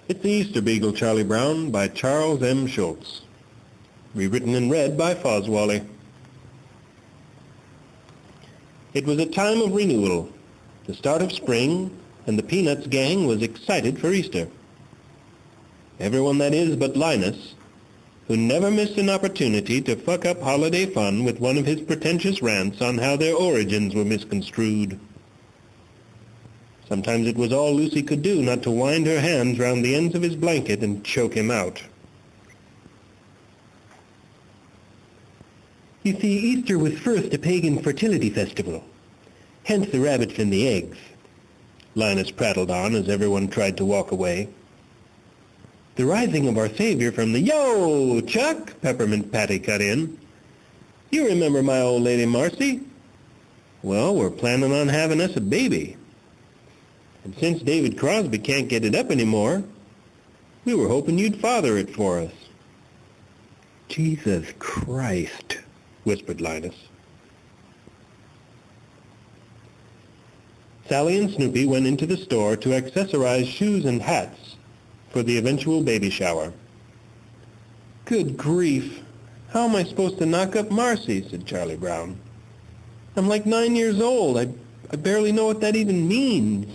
It's the Easter Beagle, Charlie Brown, by Charles M. Schultz. Rewritten and read by Foswally. It was a time of renewal, the start of spring, and the Peanuts gang was excited for Easter. Everyone, that is, but Linus, who never missed an opportunity to fuck up holiday fun with one of his pretentious rants on how their origins were misconstrued. Sometimes it was all Lucy could do not to wind her hands round the ends of his blanket and choke him out. You see, Easter was first a pagan fertility festival, hence the rabbits and the eggs, Linus prattled on as everyone tried to walk away. The rising of our Savior from the... Yo, Chuck, Peppermint Patty cut in. You remember my old lady Marcy? Well, we're planning on having us a baby. And since David Crosby can't get it up anymore, we were hoping you'd father it for us. Jesus Christ, whispered Linus. Sally and Snoopy went into the store to accessorize shoes and hats for the eventual baby shower. Good grief, how am I supposed to knock up Marcy, said Charlie Brown. I'm like 9 years old. I barely know what that even means.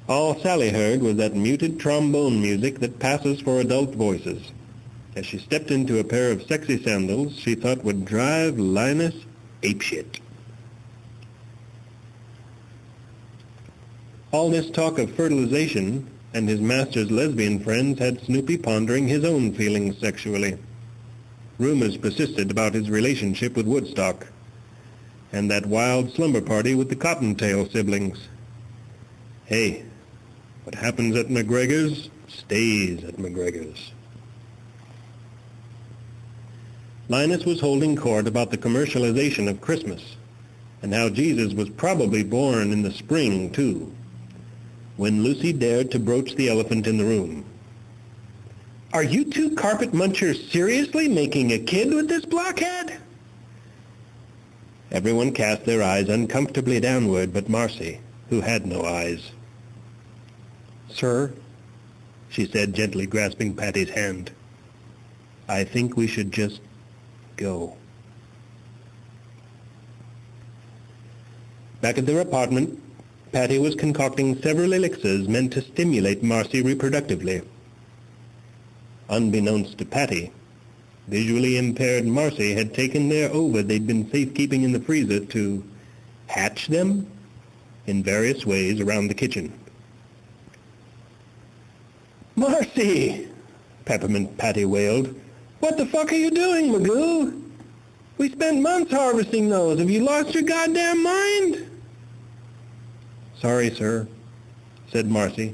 All Sally heard was that muted trombone music that passes for adult voices, as she stepped into a pair of sexy sandals she thought would drive Linus apeshit. All this talk of fertilization and his master's lesbian friends had Snoopy pondering his own feelings sexually. Rumors persisted about his relationship with Woodstock, and that wild slumber party with the Cottontail siblings. Hey, what happens at McGregor's stays at McGregor's. Linus was holding court about the commercialization of Christmas, and how Jesus was probably born in the spring, too, when Lucy dared to broach the elephant in the room. Are you two carpet munchers seriously making a kid with this blockhead? Everyone cast their eyes uncomfortably downward but Marcy, who had no eyes. Sir, she said, gently grasping Patty's hand, I think we should just go. Back at their apartment, Patty was concocting several elixirs meant to stimulate Marcy reproductively. Unbeknownst to Patty, visually impaired Marcy had taken their ova they'd been safekeeping in the freezer to hatch them in various ways around the kitchen. Marcy, Peppermint Patty wailed. What the fuck are you doing, Magoo? We spent months harvesting those. Have you lost your goddamn mind? Sorry, sir, said Marcy,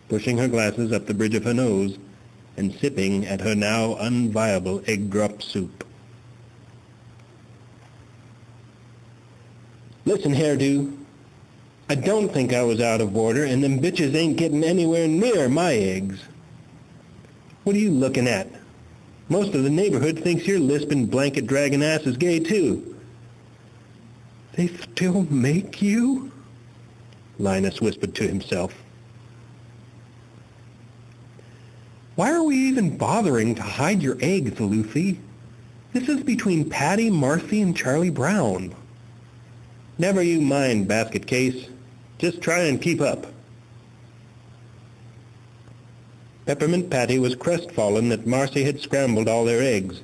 pushing her glasses up the bridge of her nose and sipping at her now unviable egg drop soup. Listen, hairdo, I don't think I was out of order, and them bitches ain't getting anywhere near my eggs. What are you looking at? Most of the neighborhood thinks your lisping blanket dragging ass is gay, too. They still make you? Linus whispered to himself. Why are we even bothering to hide your eggs, Lucy? This is between Patty, Marcy, and Charlie Brown. Never you mind, basket case. Just try and keep up. Peppermint Patty was crestfallen that Marcy had scrambled all their eggs,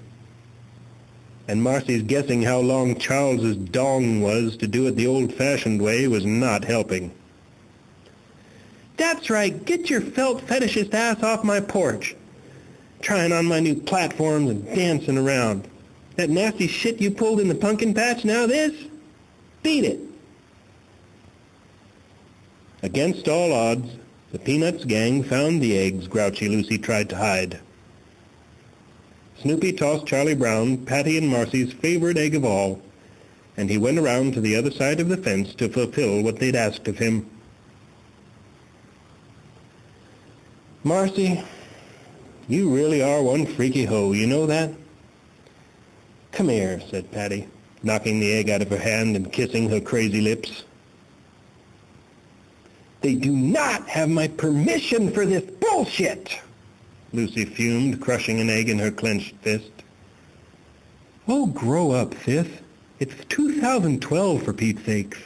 and Marcy's guessing how long Charles's dong was to do it the old-fashioned way was not helping. That's right, get your felt fetishist ass off my porch. Trying on my new platforms and dancing around. That nasty shit you pulled in the pumpkin patch, now this? Beat it. Against all odds, the Peanuts gang found the eggs Grouchy Lucy tried to hide. Snoopy tossed Charlie Brown, Patty and Marcy's favorite egg of all, and he went around to the other side of the fence to fulfill what they'd asked of him. Marcy, you really are one freaky hoe, you know that? Come here, said Patty, knocking the egg out of her hand and kissing her crazy lips. They do not have my permission for this bullshit! Lucy fumed, crushing an egg in her clenched fist. Oh, grow up, sis. It's 2012, for Pete's sakes.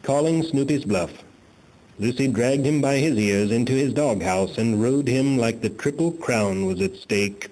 Calling Snoopy's bluff, Lucy dragged him by his ears into his doghouse and rode him like the Triple Crown was at stake.